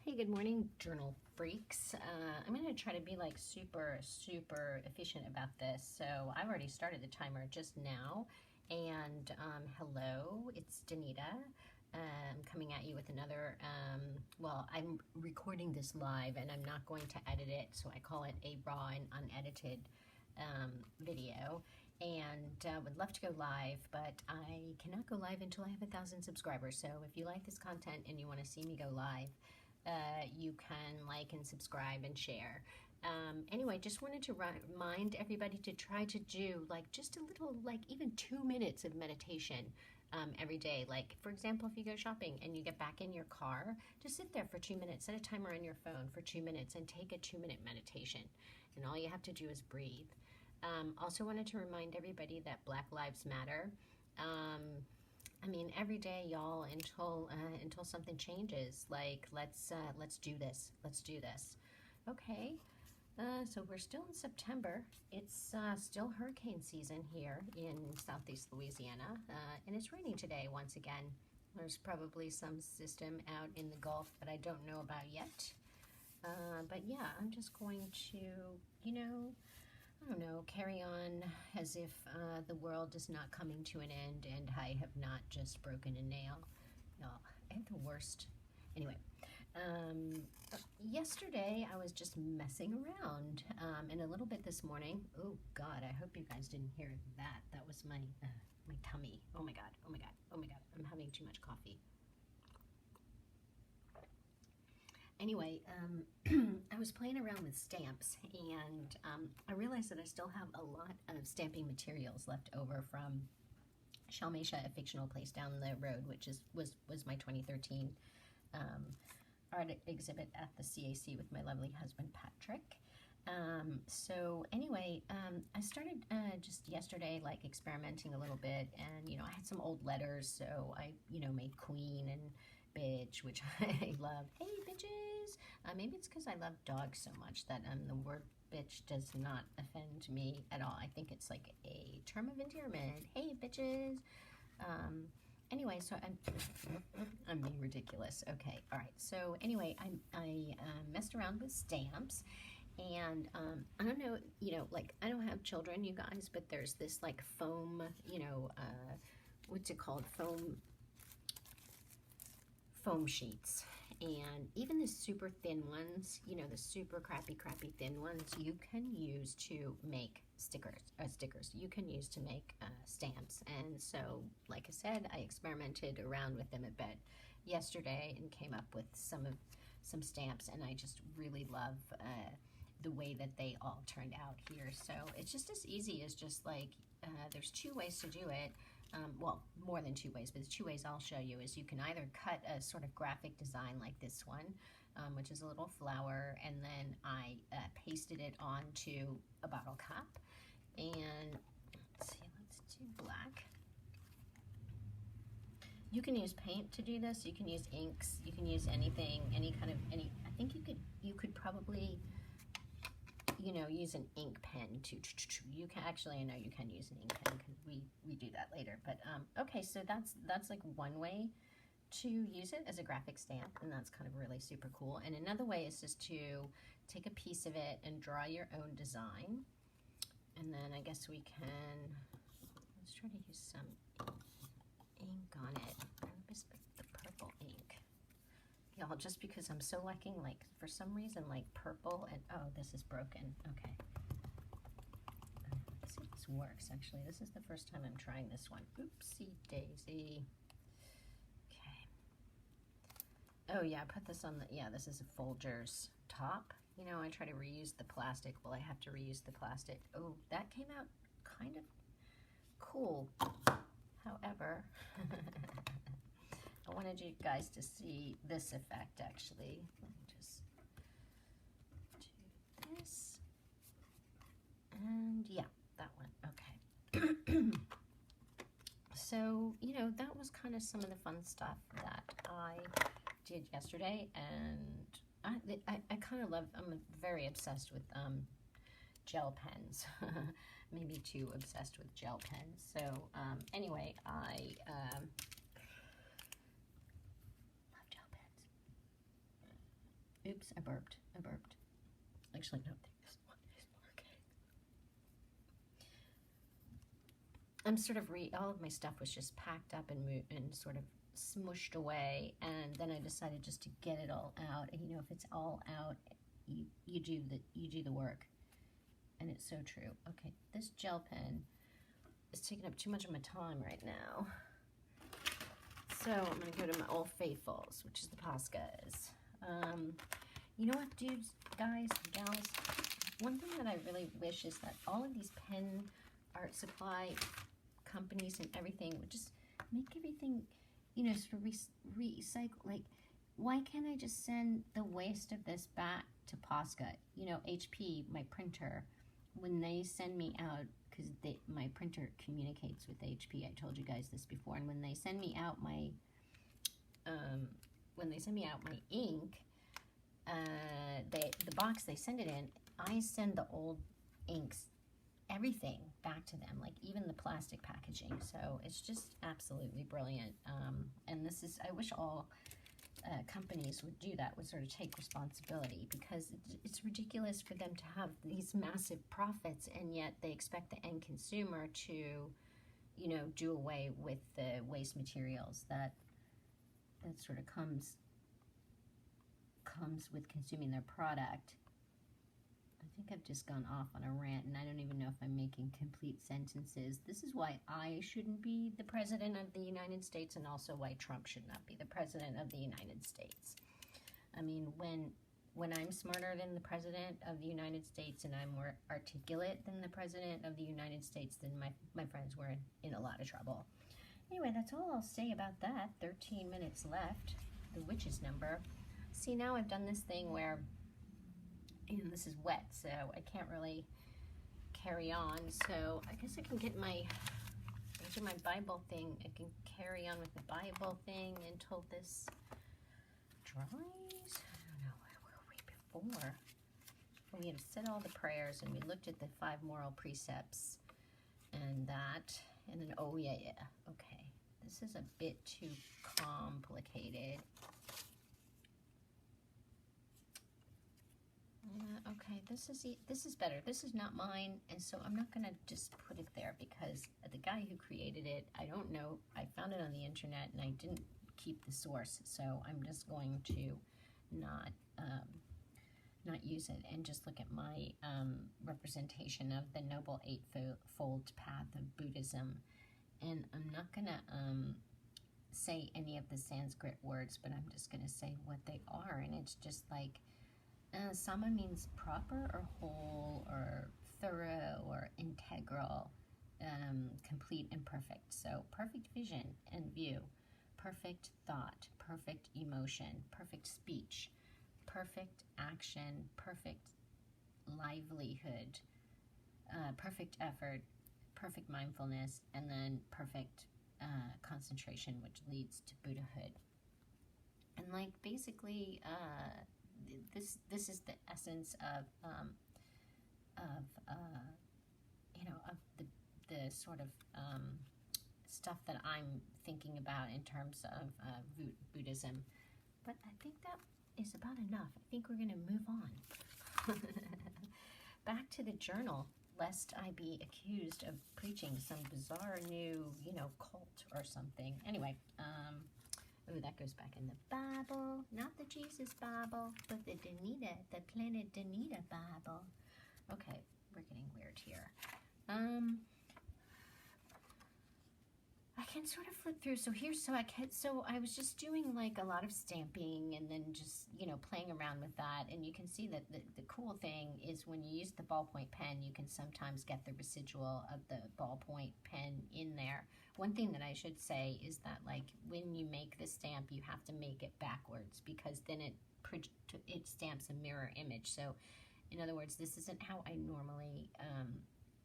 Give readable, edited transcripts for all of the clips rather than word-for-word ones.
Hey, good morning, journal freaks. I'm going to try to be like super efficient about this. So I've already started the timer just now. And hello, it's Danita. Coming at you with another, well, I'm recording this live and I'm not going to edit it. So I call it a raw and unedited video. And would love to go live, but I cannot go live until I have 1,000 subscribers. So if you like this content and you want to see me go live, you can like and subscribe and share. Anyway, just wanted to remind everybody to try to do like just a little, like even 2 minutes of meditation every day. Like, for example, if you go shopping and you get back in your car, just sit there for 2 minutes, set a timer on your phone for 2 minutes and take a 2-minute meditation. And all you have to do is breathe. Also wanted to remind everybody that Black Lives Matter. I mean, every day, y'all, until something changes. Like, let's do this. Let's do this. Okay. So we're still in September. It's still hurricane season here in Southeast Louisiana, and it's raining today once again. There's probably some system out in the Gulf that I don't know about yet. But yeah, I'm just going to, I don't know, carry on as if the world is not coming to an end and I have not just broken a nail. Y'all, I have the worst. Anyway, yesterday I was just messing around and a little bit this morning. Oh God, I hope you guys didn't hear that. That was my my tummy. Oh my God, oh my God, oh my God. I'm having too much coffee. Anyway, I was playing around with stamps and I realized that I still have a lot of stamping materials left over from Chalmatia, a fictional place down the road, which was my 2013 art exhibit at the CAC with my lovely husband, Patrick. So anyway, I started just yesterday, like experimenting a little bit, and I had some old letters, so I made Queen and bitch, which I love. Hey bitches. Maybe it's because I love dogs so much that the word bitch does not offend me at all. I think it's like a term of endearment. Hey bitches. Anyway, so I'm being ridiculous. Okay, all right. So anyway, I messed around with stamps, and I don't know, like I don't have children, you guys, but there's this like foam, what's it called? Foam sheets, and even the super thin ones, the super crappy thin ones, you can use to make stickers you can use to make stamps. And so, like I said, I experimented around with them a bit yesterday and came up with some stamps, and I just really love the way that they all turned out here. So it's just as easy as just like there's 2 ways to do it. Well, more than 2 ways, but the 2 ways I'll show you is you can either cut a sort of graphic design like this one, which is a little flower, and then I pasted it onto a bottle cap. And let's see, let's do black. You can use paint to do this. You can use inks. You can use anything, I think you could probably use an ink pen to, you can actually, I know you can use an ink pen because we do that later. But okay, so that's like one way to use it as a graphic stamp, and that's kind of really super cool. And another way is just to take a piece of it and draw your own design. And then I guess we can, let's try to use some ink on it. The purple ink. Y'all, just because I'm so liking, like, for some reason, like, purple, and, oh, this is broken. Okay. Let's see if this works, actually. This is the first time I'm trying this one. Oopsie daisy. Okay. Oh, yeah, I put this on the, yeah, this is a Folgers top. I try to reuse the plastic. Well, I have to reuse the plastic. Oh, that came out kind of cool. However, I wanted you guys to see this effect, actually. Let me just do this. And yeah, that one. Okay. So, that was kind of some of the fun stuff that I did yesterday. And I kind of love, I'm very obsessed with gel pens. Maybe too obsessed with gel pens. So, anyway, I love gel pens. Oops, I burped. Actually, no, this one is working. I'm sort of all of my stuff was just packed up and sort of smushed away, and then I decided just to get it all out. And if it's all out, you do the work. And it's so true. Okay, this gel pen is taking up too much of my time right now. So I'm going to go to my Old Faithfuls, which is the Poscas. You know what, dudes, guys, gals? One thing that I really wish is that all of these pen art supply companies and everything would just make everything, sort of recycle. Like, why can't I just send the waste of this back to Posca? HP, my printer, when they send me out, because my printer communicates with HP. I told you guys this before. And when they send me out my ink, the box they send it in, I send the old inks, everything back to them, like even the plastic packaging. So it's just absolutely brilliant. And I wish all companies would do that, would sort of take responsibility, because it's ridiculous for them to have these massive profits and yet they expect the end consumer to, do away with the waste materials that sort of comes with consuming their product. I think I've just gone off on a rant, and I don't even know if I'm making complete sentences. This is why I shouldn't be the president of the United States, and also why Trump should not be the president of the United States. I mean, when I'm smarter than the president of the United States and I'm more articulate than the president of the United States, then my friends were in a lot of trouble. Anyway, that's all I'll say about that. 13 minutes left, the witch's number. See, now I've done this thing where, this is wet, so I can't really carry on. So I guess I can get my Bible thing. I can carry on with the Bible thing until this dries. I don't know, where were we before? We had said all the prayers, and we looked at the 5 moral precepts, and that, and then, oh yeah, okay. This is a bit too complicated. Okay, this is better. This is not mine, and so I'm not going to just put it there, because the guy who created it, I don't know, I found it on the internet, and I didn't keep the source, so I'm just going to not use it and just look at my representation of the Noble Eightfold Path of Buddhism. And I'm not going to say any of the Sanskrit words, but I'm just going to say what they are, and it's just like, Sama means proper or whole or thorough or integral, complete and perfect. So perfect vision and view, perfect thought, perfect emotion, perfect speech, perfect action, perfect livelihood, perfect effort, perfect mindfulness, and then perfect concentration, which leads to Buddhahood. And like basically, this is the essence of the sort of stuff that I'm thinking about in terms of Buddhism. But I think that is about enough. I think we're going to move on. Back to the journal, lest I be accused of preaching some bizarre new, cult or something. Anyway, oh, that goes back in the Bible, not the Jesus Bible, but the Planet Danita Bible. Okay, we're getting weird here. I can sort of flip through. So I was just doing like a lot of stamping and then just, playing around with that. And you can see that the cool thing is when you use the ballpoint pen, you can sometimes get the residual of the ballpoint pen in there. One thing that I should say is that, like, when you make the stamp, you have to make it backwards, because then it stamps a mirror image. So, in other words, this isn't how I normally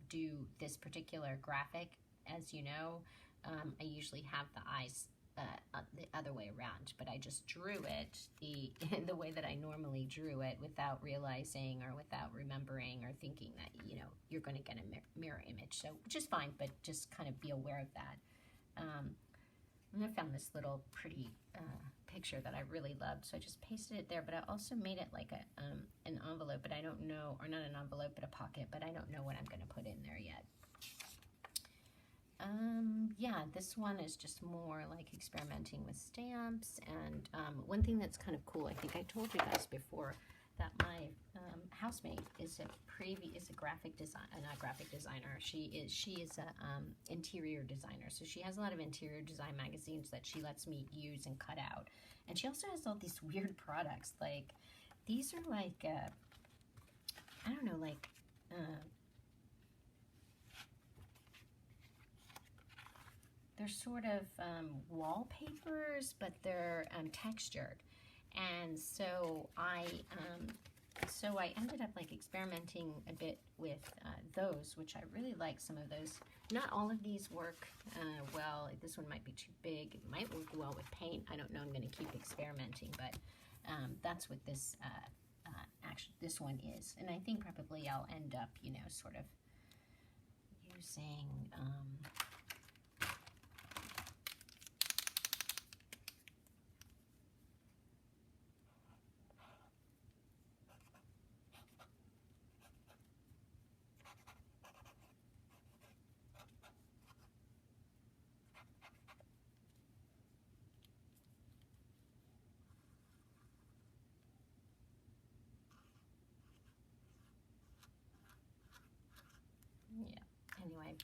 do this particular graphic. As you know, I usually have the eyes the other way around, but I just drew it the way that I normally drew it, without realizing or without remembering or thinking that, you're going to get a mirror image. So, which is fine, but just kind of be aware of that. And I found this little pretty picture that I really loved, so I just pasted it there. But I also made it like an envelope, but I don't know, or not an envelope, but a pocket, but I don't know what I'm going to put in there yet. Yeah, this one is just more like experimenting with stamps. And one thing that's kind of cool, I think I told you guys before, that my housemate is a graphic design, not graphic designer. She is a interior designer. So she has a lot of interior design magazines that she lets me use and cut out. And she also has all these weird products. Like these are like I don't know, like they're sort of wallpapers, but they're textured. And so I ended up like experimenting a bit with those, which I really like some of those. Not all of these work well. This one might be too big. It might work well with paint. I don't know. I'm going to keep experimenting, but that's what this actually this one is. And I think probably I'll end up, you know, sort of using yeah, anyway.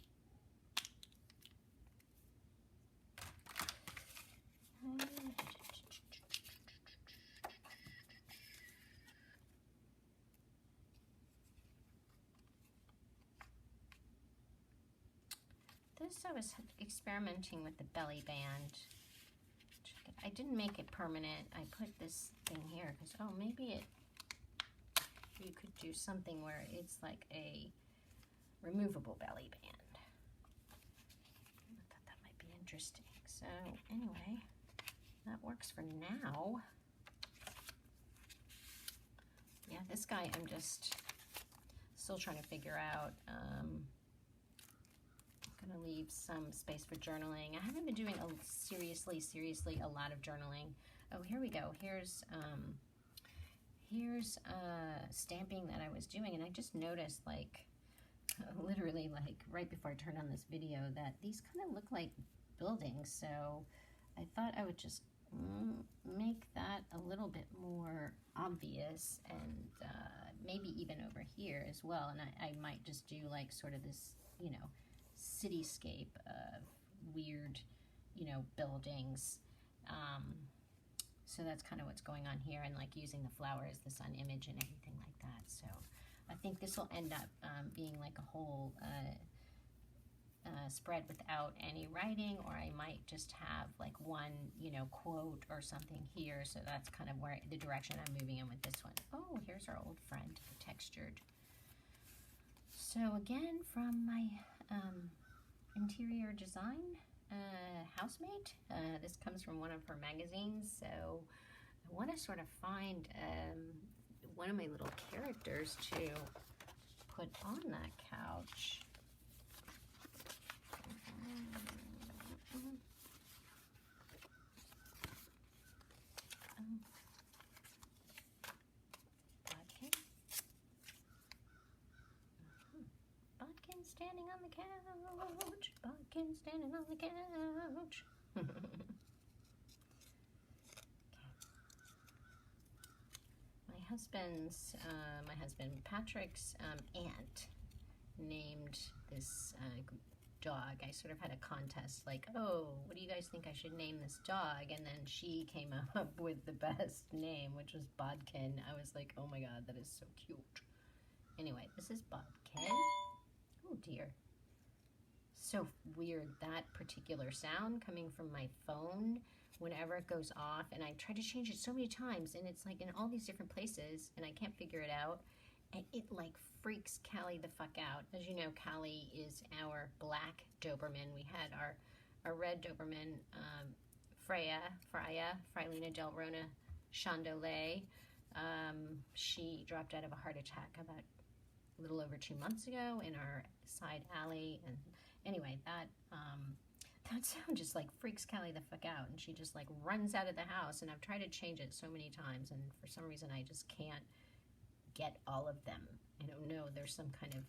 This, I was experimenting with the belly band. I didn't make it permanent. I put this thing here because, oh, maybe you could do something where it's like a removable belly band. I thought that might be interesting. So anyway, that works for now. Yeah, this guy I'm just still trying to figure out. I'm gonna leave some space for journaling. I haven't been doing seriously a lot of journaling. Oh, here we go. Here's stamping that I was doing, and I just noticed, like, literally, like, right before I turned on this video, that these kind of look like buildings, so I thought I would just make that a little bit more obvious, and maybe even over here as well, and I might just do, like, sort of this, you know, cityscape of weird, you know, buildings. So that's kind of what's going on here, and like using the flower as the sun image and everything like that. So I think this will end up being like a whole spread without any writing, or I might just have like one, you know, quote or something here. So that's kind of where the direction I'm moving in with this one. Oh, here's our old friend, textured. So again, from my interior design housemate. This comes from one of her magazines, so I want to sort of find one of my little characters to put on that couch. Bodkin. Bodkin standing on the couch. Bodkin standing on the couch. My husband Patrick's aunt named this dog. I sort of had a contest, like, oh, what do you guys think I should name this dog? And then she came up with the best name, which was Bodkin. I was like, oh my god, that is so cute. Anyway, this is Bodkin. Oh dear. So weird, that particular sound coming from my phone whenever it goes off, and I tried to change it so many times, and it's like in all these different places, and I can't figure it out, and it like freaks Callie the fuck out. As you know, Callie is our black Doberman. We had our red Doberman, Freya Del Rona Chandolay. She dropped out of a heart attack about a little over 2 months ago in our side alley, and anyway, That sound just like freaks Callie the fuck out, and she just like runs out of the house, and I've tried to change it so many times, and for some reason I just can't get all of them. I don't know, there's some kind of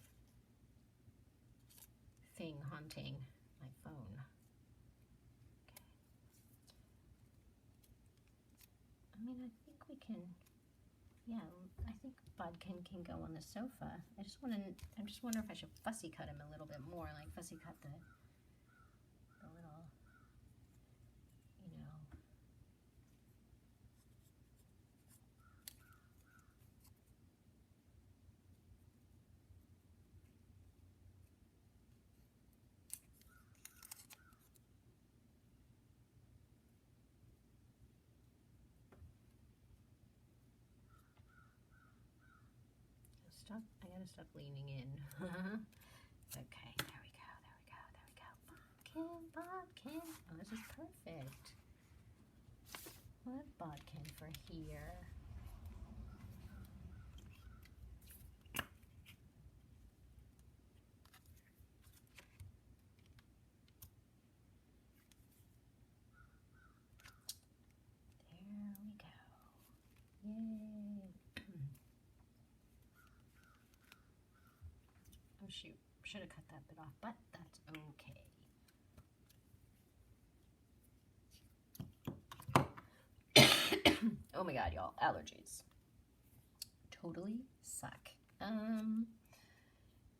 thing haunting my phone. Okay. I mean, I think we can, yeah, I think Bodkin can go on the sofa. I just wonder if I should fussy cut him a little bit more, like fussy cut the little, you know. I gotta stop leaning in. Okay, there we go, there we go, there we go. Bodkin, Bodkin. Oh, this is perfect. We'll have Bodkin for here. There we go. Yay. Oh shoot, should have cut that bit off, but that's okay. Oh my god, y'all, allergies. Totally suck.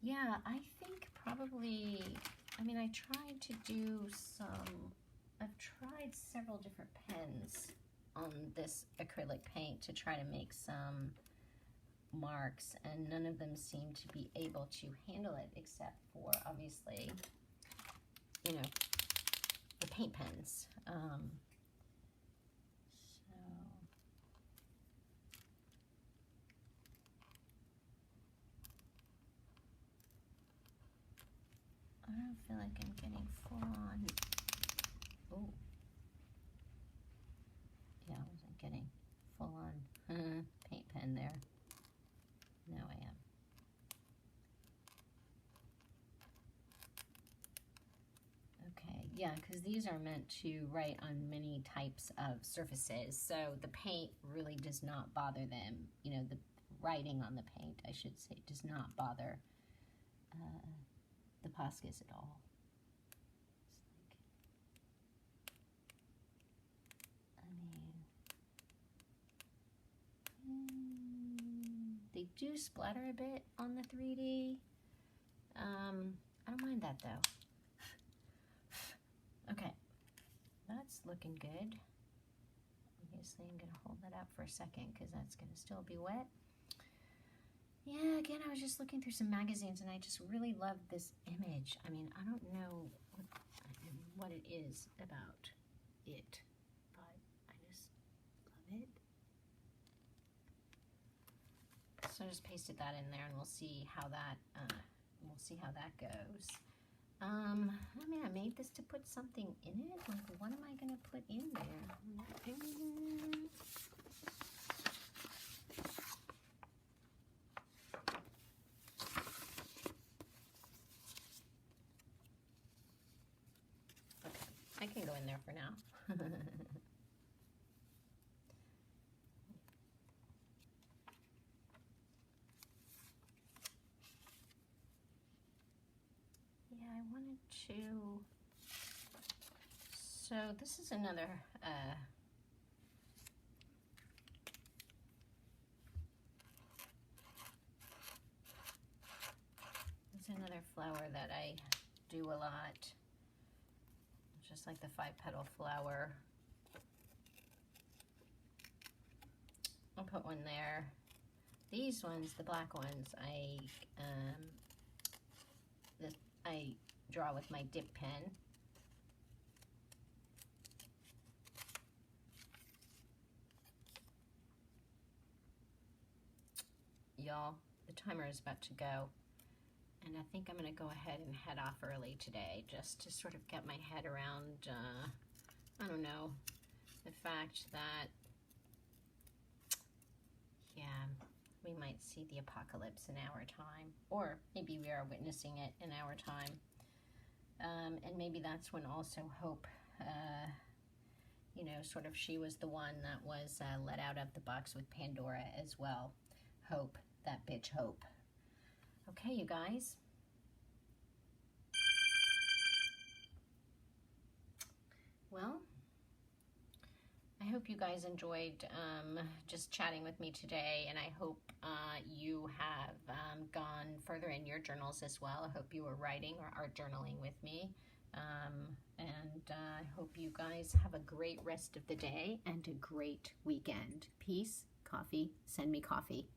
Yeah, I think probably, I mean, I tried to do I've tried several different pens on this acrylic paint to try to make some marks, and none of them seem to be able to handle it except for, obviously, you know, the paint pens. So I don't feel like I'm getting full on. Oh, yeah, I wasn't getting full on paint pen there. Now I am. Okay, yeah, because these are meant to write on many types of surfaces, so the paint really does not bother them. You know, the writing on the paint, I should say, does not bother the Poscas at all. They do splatter a bit on the 3D. I don't mind that though. Okay, that's looking good. Obviously, I'm gonna hold that up for a second because that's gonna still be wet. Yeah, again, I was just looking through some magazines and I just really love this image. I mean, I don't know what it is about it, but I just love it. So I just pasted that in there, and we'll see how that goes. I mean, I made this to put something in it. Like, what am I gonna put in there? Okay, I can go in there for now. Yeah, I wanted to, so this is another, flower that I do a lot, just like the 5-petal flower. I'll put one there. These ones, the black ones, I draw with my dip pen. Y'all, the timer is about to go, and I think I'm going to go ahead and head off early today just to sort of get my head around, I don't know, the fact that, yeah, we might see the apocalypse in our time, or maybe we are witnessing it in our time. And maybe that's when also Hope, you know, sort of she was the one that was let out of the box with Pandora as well. Hope, that bitch Hope. Okay, you guys. Well, I hope you guys enjoyed just chatting with me today, and I hope you have gone further in your journals as well. I hope you were writing or art journaling with me, and I hope you guys have a great rest of the day and a great weekend. Peace, coffee, send me coffee.